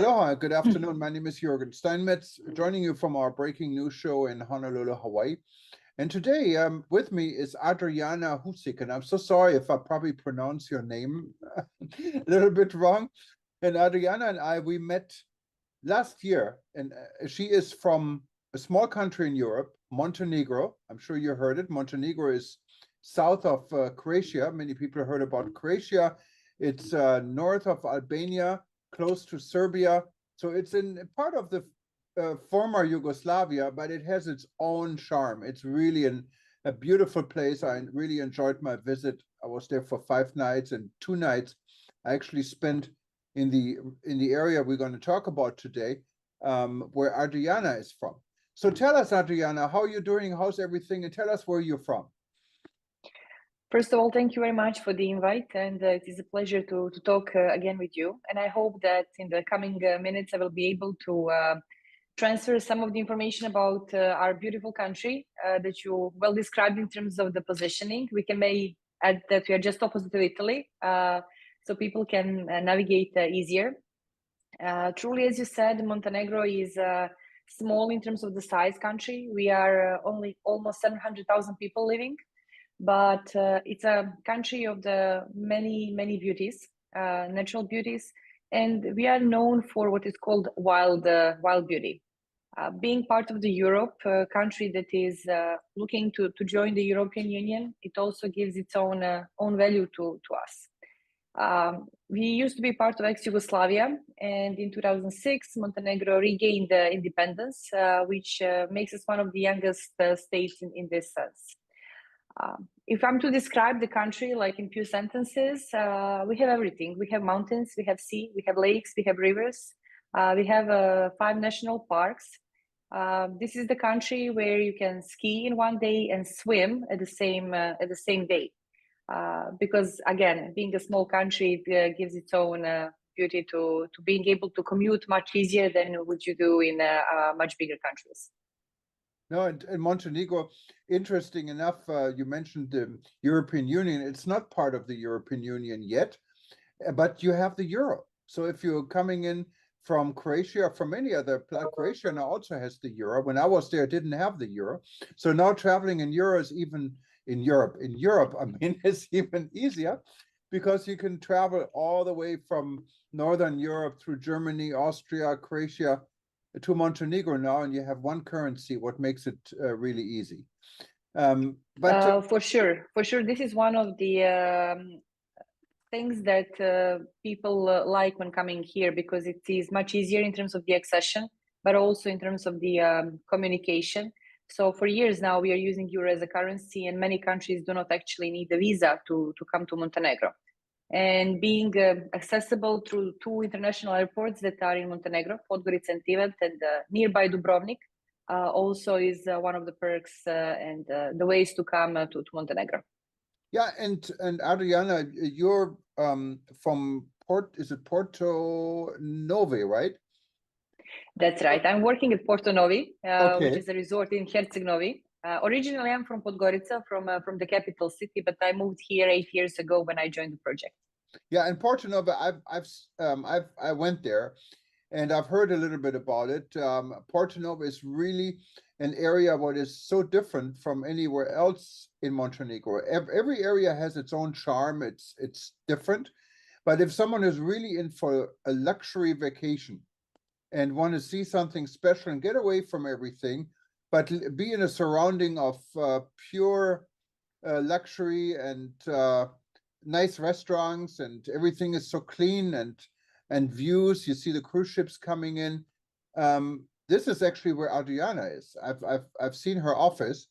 Aloha, good afternoon. My name is Jürgen Steinmetz, joining you from our breaking news show in Honolulu, Hawaii. And today with me is Adriana Husik, and I'm so sorry if I probably pronounce your name a little bit wrong. And Adriana and I, we met last year, and she is from a small country in Europe, Montenegro. I'm sure you heard it. Montenegro is south of Croatia. Many people heard about Croatia. It's north of Albania, close to Serbia. So it's in part of the former Yugoslavia, but it has its own charm. It's really a beautiful place. I really enjoyed my visit. I was there for 5 nights, and 2 nights I actually spent in the area we're going to talk about today, where Adriana is from. So tell us, Adriana, how are you doing? How's everything? And tell us where you're from. First of all, thank you very much for the invite, and it is a pleasure to talk again with you. And I hope that in the coming minutes, I will be able to transfer some of the information about our beautiful country that you well described in terms of the positioning. We can maybe add that we are just opposite to Italy, so people can navigate easier. Truly, as you said, Montenegro is small in terms of the size country. We are only almost 700,000 people living, but it's a country of the many beauties, natural beauties, and we are known for what is called wild beauty. Being part of the Europe country that is looking to join the European Union, it also gives its own value to us. We used to be part of ex-Yugoslavia, and in 2006, Montenegro regained independence, which makes us one of the youngest states in this sense. If I'm to describe the country like in few sentences, we have everything. We have mountains, we have sea, we have lakes, we have rivers, we have 5 national parks. This is the country where you can ski in one day and swim at the same day. Because again, being a small country, it gives its own beauty to being able to commute much easier than what you do in much bigger countries. No, in Montenegro, interesting enough, you mentioned the European Union. It's not part of the European Union yet, but you have the euro. So if you're coming in from Croatia or from any other place, Croatia now also has the euro. When I was there, it didn't have the euro. So now traveling in euro is even in Europe, I mean, it's even easier because you can travel all the way from Northern Europe through Germany, Austria, Croatia, to Montenegro now, and you have one currency, what makes it really easy. For sure, this is one of the things that people like when coming here, because it is much easier in terms of the accession, but also in terms of the communication. So for years now, we are using euro as a currency, and many countries do not actually need a visa to come to Montenegro. And being accessible through 2 international airports that are in Montenegro, Podgorica and Tivat, and nearby Dubrovnik, also is one of the perks and the ways to come to Montenegro. Yeah, and Adriana, you're from PortoNove, right? That's right. I'm working at PortoNove, Okay. which is a resort in Herceg-Novi. Originally, I'm from Podgorica, from the capital city, but I moved here 8 years ago when I joined the project. Yeah, and PortoNove, I went there, and I've heard a little bit about it. PortoNove is really an area what is so different from anywhere else in Montenegro. Every area has its own charm. It's different, but if someone is really in for a luxury vacation and want to see something special and get away from everything, but be in a surrounding of pure luxury and nice restaurants, and everything is so clean, and views, you see the cruise ships coming in. This is actually where Adriana is. I've seen her office,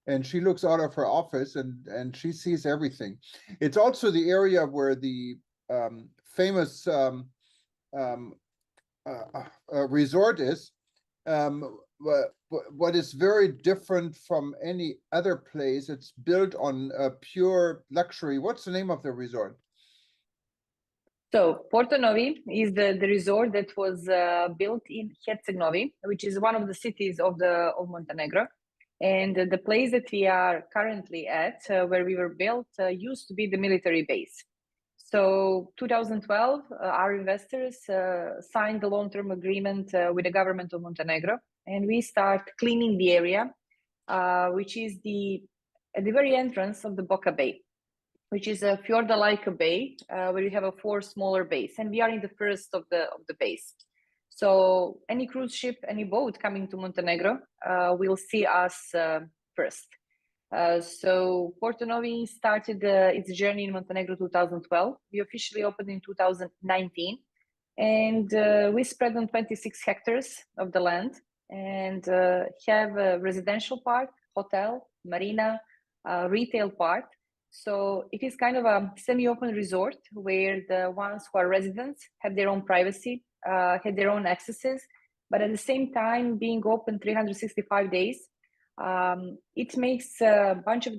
and she looks out of her office and she sees everything. It's also the area where the famous resort is. What is very different from any other place, it's built on pure luxury. What's the name of the resort? So PortoNove is the resort that was built in Herceg-Novi, which is one of the cities of Montenegro. And the place that we are currently at, where we were built, used to be the military base. So 2012, our investors signed the long-term agreement with the government of Montenegro, and we start cleaning the area, which is at the very entrance of the Boca Bay, which is a fjord-like bay where you have 4 smaller bays, and we are in the first of the bays. So any cruise ship, any boat coming to Montenegro will see us first. So PortoNove started its journey in Montenegro 2012. We officially opened in 2019, and we spread on 26 hectares of the land and have a residential part, hotel, marina, retail part. So it is kind of a semi-open resort where the ones who are residents have their own privacy, have their own accesses, but at the same time being open 365 days. It makes a bunch of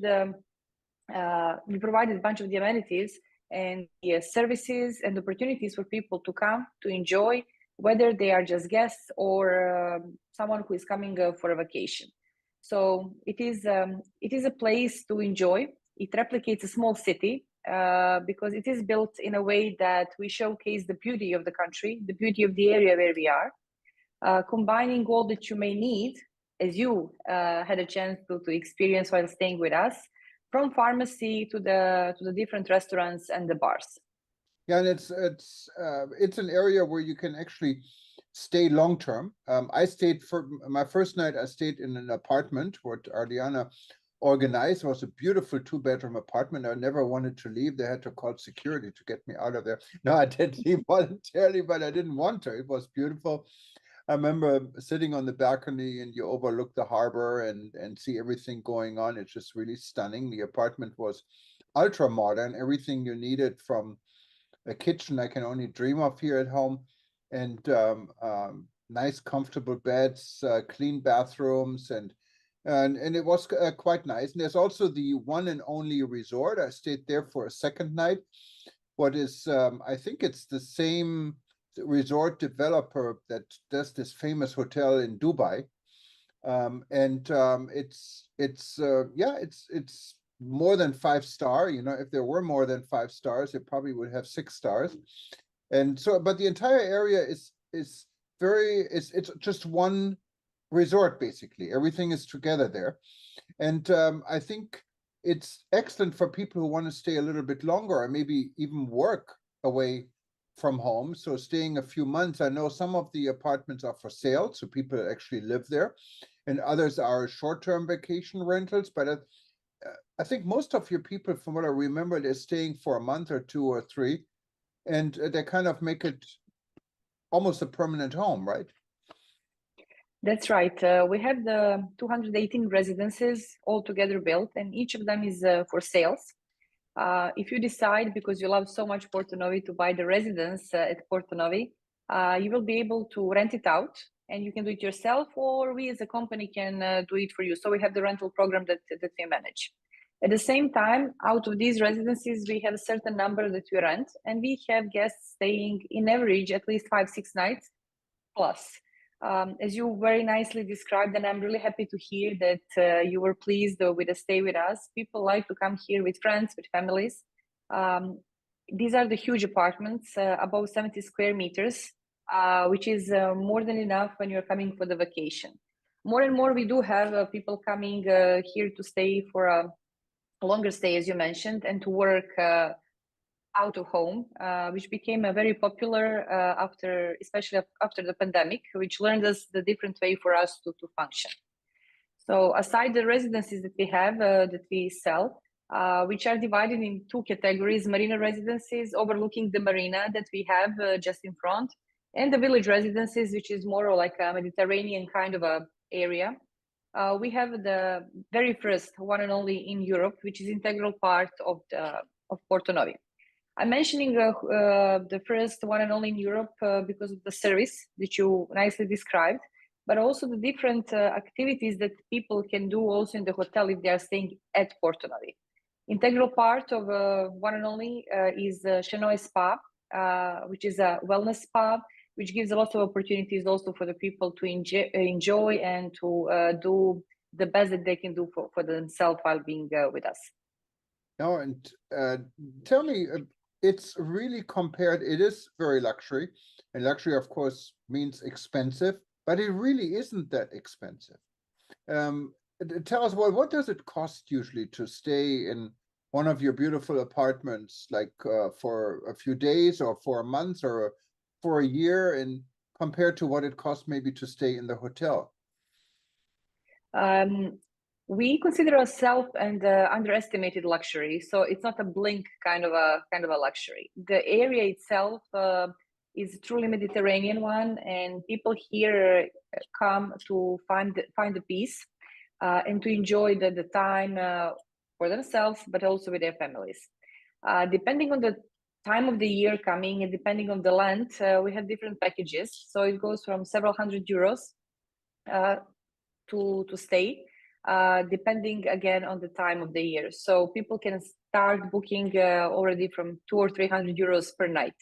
we provided a bunch of the amenities and the services and opportunities for people to come to enjoy, whether they are just guests or someone who is coming for a vacation. So it is a place to enjoy. It replicates a small city because it is built in a way that we showcase the beauty of the country, the beauty of the area where we are, combining all that you may need, as you had a chance to experience while staying with us, from pharmacy to the different restaurants and the bars. Yeah, and it's an area where you can actually stay long term. I stayed for my first night. I stayed in an apartment what Adriana organized. It was a beautiful 2-bedroom apartment. I never wanted to leave. They had to call security to get me out of there. No, I did leave voluntarily, but I didn't want to. It was beautiful. I remember sitting on the balcony and you overlook the harbor and see everything going on. It's just really stunning. The apartment was ultra modern, everything you needed, from a kitchen I can only dream of here at home, and nice comfortable beds, clean bathrooms, and it was quite nice. And there's also the one and only resort. I stayed there for a second night. What is I think it's the same resort developer that does this famous hotel in Dubai, it's more than 5-star. You know, if there were more than 5 stars, it probably would have 6 stars. And so, but the entire area is it's just one resort basically. Everything is together there, and I think it's excellent for people who want to stay a little bit longer or maybe even work away from home. So staying a few months. I know some of the apartments are for sale, so people actually live there, and others are short-term vacation rentals. But I think most of your people, from what I remember, they're staying for a month or 2 or 3, and they kind of make it almost a permanent home, right? That's right. We have the 218 residences altogether built, and each of them is for sales. If you decide, because you love so much PortoNove, to buy the residence at PortoNove, you will be able to rent it out, and you can do it yourself, or we as a company can do it for you. So we have the rental program that we manage. At the same time, out of these residences, we have a certain number that we rent, and we have guests staying in average at least 5-6 nights plus. As you very nicely described, and I'm really happy to hear that you were pleased with the stay with us. People like to come here with friends, with families. These are the huge apartments, above 70 square meters, which is more than enough when you're coming for the vacation. More and more, we do have people coming here to stay for a longer stay, as you mentioned, and to work out of home, which became a very popular especially after the pandemic, which learned us the different way for us to function. So aside the residences that we have, that we sell, which are divided in 2 categories: marina residences overlooking the marina that we have just in front, and the village residences, which is more like a Mediterranean kind of a area. We have the very first one and only in Europe, which is integral part of PortoNove. I'm mentioning the first one and only in Europe because of the service that you nicely described, but also the different activities that people can do also in the hotel if they are staying at PortoNove. Integral part of one and only is Chenoy Spa, which is a wellness spa, which gives a lot of opportunities also for the people to enjoy and to do the best that they can do for themselves while being with us. No, and tell me, it's really compared, it is very luxury, and luxury, of course, means expensive, but it really isn't that expensive. Tell us, well, what does it cost usually to stay in one of your beautiful apartments, like for a few days or for a month or for a year, and compared to what it costs maybe to stay in the hotel? Um, we consider ourselves and underestimated luxury, so it's not a blink kind of a luxury. The area itself is truly Mediterranean one, and people here come to find the peace and to enjoy the time for themselves, but also with their families. Depending on the time of the year coming and depending on the land, we have different packages. So it goes from several €100 to stay, depending again on the time of the year. So people can start booking already from 200 or 300 euros per night.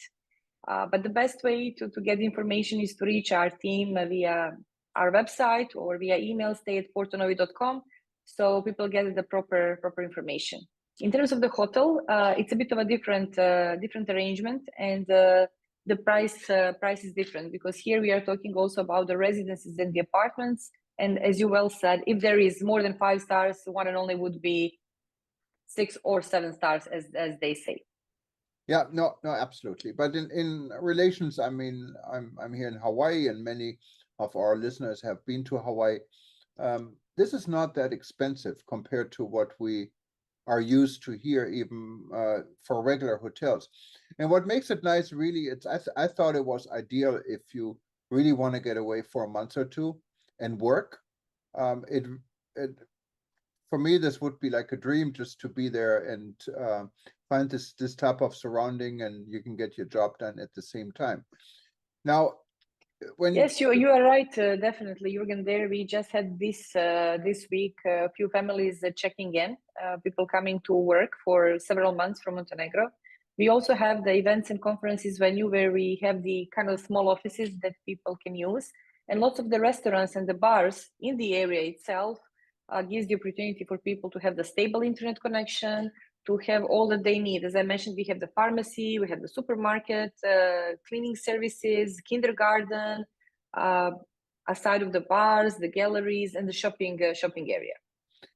But the best way to get information is to reach our team via our website or via email, stay@portonove.com, so people get the proper information. In terms of the hotel, it's a bit of a different arrangement, and the price is different, because here we are talking also about the residences and the apartments. And as you well said, if there is more than 5 stars, one and only would be 6 or 7 stars, as they say. Yeah, no, absolutely. But in relations, I mean, I'm here in Hawaii, and many of our listeners have been to Hawaii. This is not that expensive compared to what we are used to here, even for regular hotels. And what makes it nice, really, I thought it was ideal if you really want to get away for a month or two and work. It for me, this would be like a dream, just to be there and find this type of surrounding, and you can get your job done at the same time. Now, Yes, you are right. Definitely, Jürgen. There, we just had this week a few families checking in, people coming to work for several months from Montenegro. We also have the events and conferences venue where we have the kind of small offices that people can use, and lots of the restaurants and the bars in the area itself gives the opportunity for people to have the stable internet connection, to have all that they need. As I mentioned, we have the pharmacy, we have the supermarket, cleaning services, kindergarten, aside of the bars, the galleries, and the shopping area.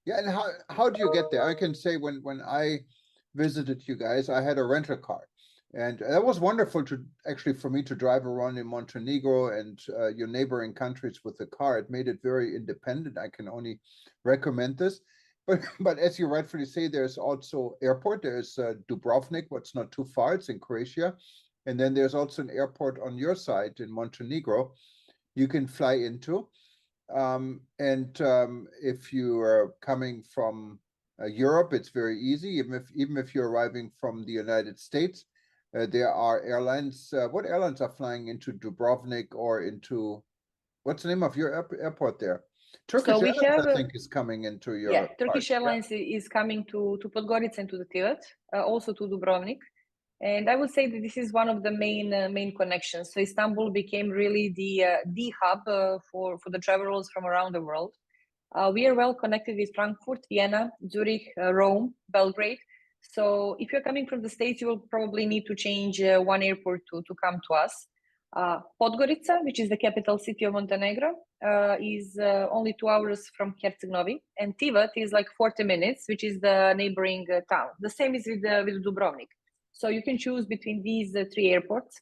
Yeah, and how do you get there? I can say when I visited you guys, I had a rental car, and that was wonderful to actually for me to drive around in Montenegro and your neighboring countries with the car. It made it very independent. I can only recommend this. But as you rightfully say, there's also airport. There's Dubrovnik, what's not too far. It's in Croatia, and then there's also an airport on your side in Montenegro you can fly into. And if you are coming from Europe, it's very easy. Even if you're arriving from the United States, there are airlines. What airlines are flying into Dubrovnik or into, what's the name of your airport there? Turkish So we Airlines, have, I think, is coming into your Turkish part. Airlines is coming to Podgorica and to the Tivat, also to Dubrovnik. And I would say that this is one of the main connections. So Istanbul became really the hub for the travelers from around the world. We are well connected with Frankfurt, Vienna, Zurich, Rome, Belgrade. So if you're coming from the States, you will probably need to change one airport to come to us. Podgorica, which is the capital city of Montenegro, is only 2 hours from Herceg-Novi, and Tivat is like 40 minutes, which is the neighboring town. The same is with Dubrovnik. So you can choose between these 3 airports.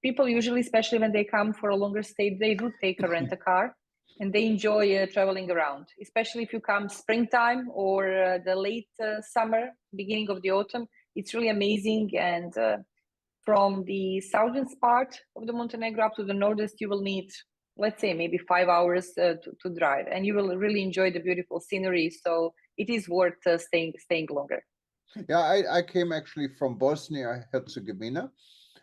People usually, especially when they come for a longer stay, they do take a rent-a-car, and they enjoy traveling around, especially if you come springtime or the late summer, beginning of the autumn. It's really amazing. And from the southern part of the Montenegro up to the northest, you will need, let's say, maybe 5 hours to drive, and you will really enjoy the beautiful scenery. So it is worth staying longer. Yeah, I came actually from Bosnia Herzegovina.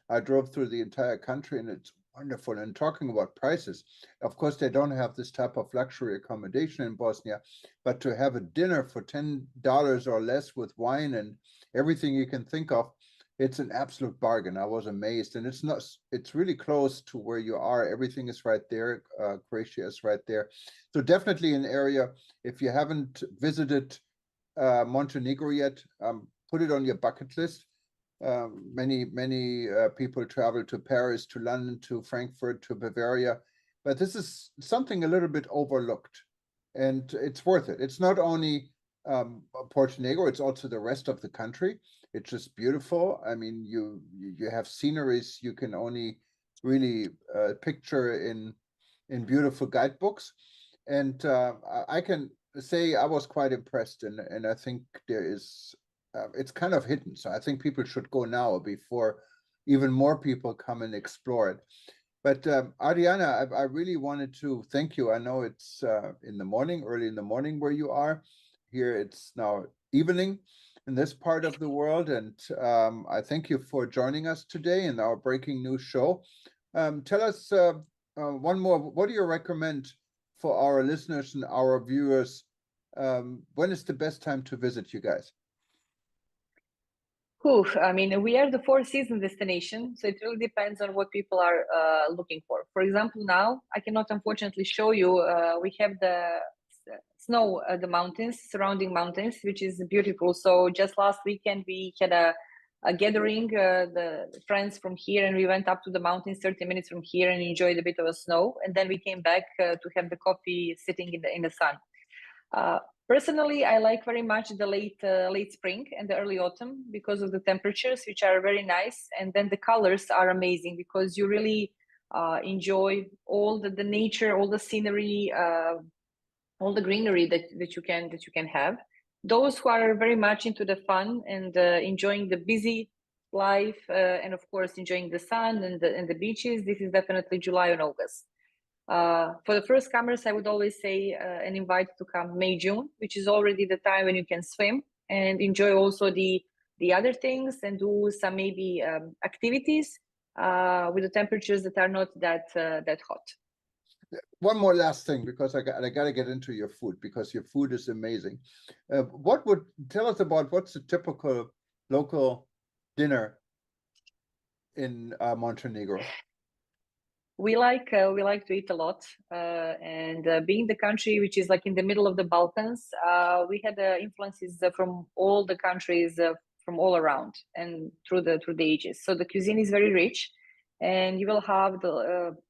I drove through the entire country, and it's wonderful. And talking about prices, of course, they don't have this type of luxury accommodation in Bosnia, but to have a dinner for $10 or less with wine and everything you can think of, it's an absolute bargain. I was amazed, and it's really close to where you are. Everything is right there. Croatia is right there. So definitely an area, if you haven't visited Montenegro yet, put it on your bucket list. Many people travel to Paris, to London, to Frankfurt, to Bavaria, but this is something a little bit overlooked, and it's worth it. It's not only Montenegro, it's also the rest of the country. It's just beautiful. I mean, you have sceneries you can only really picture in beautiful guidebooks, and I can say I was quite impressed, and I think there is it's kind of hidden. So I think people should go now before even more people come and explore it. But Adriana, I really wanted to thank you. I know it's in the morning, early in the morning where you are. Here it's now evening in this part of the world, and I thank you for joining us today in our breaking news show. Tell us one more. What do you recommend for our listeners and our viewers? When is the best time to visit you guys? I mean, we are the four-season destination, so it really depends on what people are looking for. For example, now I cannot unfortunately show you. We have the snow, the mountains, surrounding mountains, which is beautiful. So just last weekend we had a gathering, the friends from here, and we went up to the mountains 30 minutes from here and enjoyed a bit of a snow. And then we came back to have the coffee sitting in the sun. Personally, I like very much the late spring and the early autumn because of the temperatures, which are very nice, and then the colors are amazing because you really enjoy all the nature, all the scenery, all the greenery that you can have. Those who are very much into the fun and enjoying the busy life, and of course enjoying the sun and the beaches, this is definitely July and August. For the first comers, I would always say and invite to come May, June, which is already the time when you can swim and enjoy also the other things and do some maybe activities with the temperatures that are not that hot. One more last thing, because I got to get into your food, because your food is amazing. What would tell us about what's the typical local dinner in Montenegro? We like to eat a lot, and being the country which is like in the middle of the Balkans, we had influences from all the countries from all around and through the ages. So the cuisine is very rich, and you will have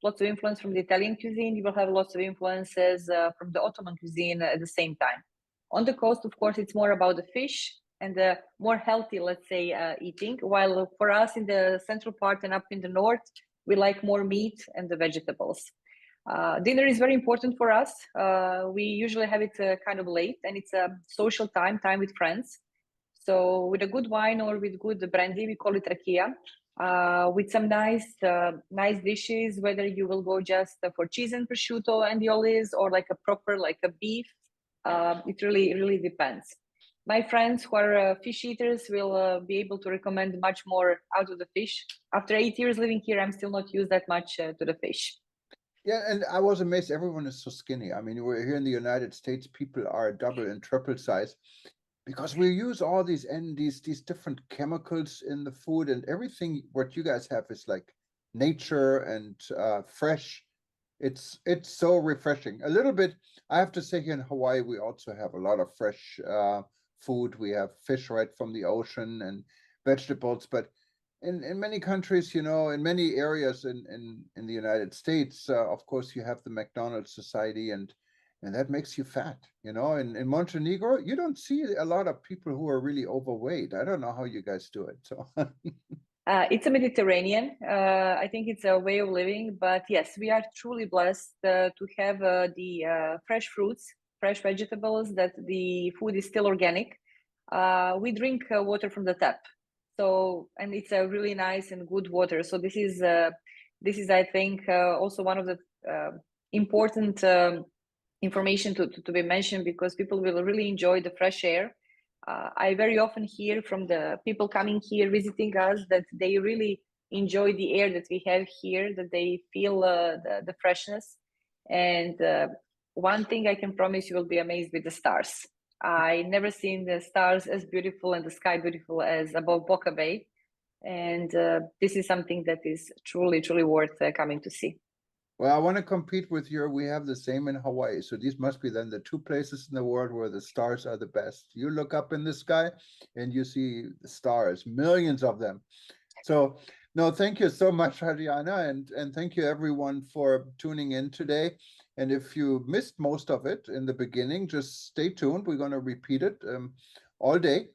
lots of influence from the Italian cuisine. You will have lots of influences from the Ottoman cuisine at the same time. On the coast, of course, it's more about the fish and the more healthy, let's say, eating. While for us in the central part and up in the north, we like more meat and the vegetables. Dinner is very important for us. We usually have it kind of late, and it's a social time with friends. So with a good wine or with good brandy, we call it rakia, with some nice dishes, whether you will go just for cheese and prosciutto and the olives or like a proper, like a beef. It really depends. My friends who are fish eaters will be able to recommend much more out of the fish. After 8 years living here, I'm still not used that much to the fish. Yeah, and I was amazed. Everyone is so skinny. I mean, we're here in the United States. People are double and triple size because we use all these these different chemicals in the food, and everything. What you guys have is like nature and fresh. It's so refreshing. A little bit. I have to say, here in Hawaii, we also have a lot of fresh food. We have fish right from the ocean and vegetables, but in many countries, you know, in many areas in the United States, of course, you have the McDonald's society, and that makes you fat. You know, in Montenegro, you don't see a lot of people who are really overweight. I don't know how you guys do it. So. It's a Mediterranean. I think it's a way of living, but yes, we are truly blessed to have the fresh fruits, fresh vegetables, that the food is still organic. We drink water from the tap. So, and it's a really nice and good water. So this is I think also one of the important information to be mentioned, because people will really enjoy the fresh air. I very often hear from the people coming here visiting us that they really enjoy the air that we have here, that they feel the freshness. And one thing I can promise, you will be amazed with the stars. I never seen the stars as beautiful and the sky beautiful as above Boca Bay. And this is something that is truly worth coming to see. Well, I want to compete with your, we have the same in Hawaii. So these must be then the two places in the world where the stars are the best. You look up in the sky and you see the stars, millions of them. So, no, thank you so much, Adriana, and thank you everyone for tuning in today. And if you missed most of it in the beginning, just stay tuned. We're going to repeat it all day.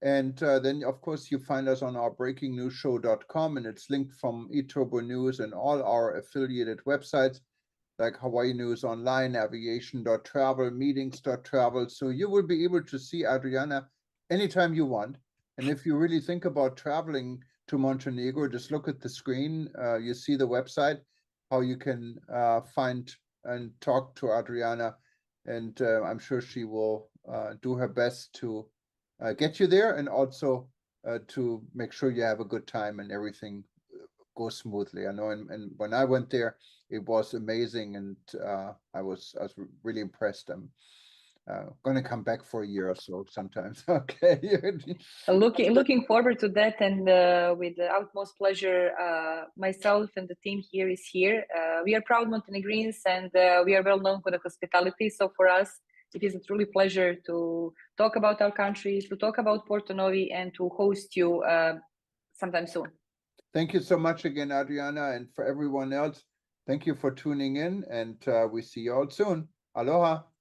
And then, of course, you find us on our breakingnewsshow.com, and it's linked from eTurbo News and all our affiliated websites like Hawaii News Online, aviation.travel, meetings.travel. So you will be able to see Adriana anytime you want. And if you really think about traveling to Montenegro, just look at the screen. You see the website, how you can find and talk to Adriana. And I'm sure she will do her best to get you there, and also to make sure you have a good time and everything goes smoothly. I know, and when I went there, it was amazing, and I was really impressed. I'm going to come back for a year or so sometimes. Okay. Looking forward to that, and with the utmost pleasure, myself and the team here is here. We are proud Montenegrins, and we are well known for the hospitality. So for us, it is a truly pleasure to talk about our country, to talk about PortoNove, and to host you sometime soon. Thank you so much again, Adriana, and for everyone else, thank you for tuning in, and we see you all soon. Aloha.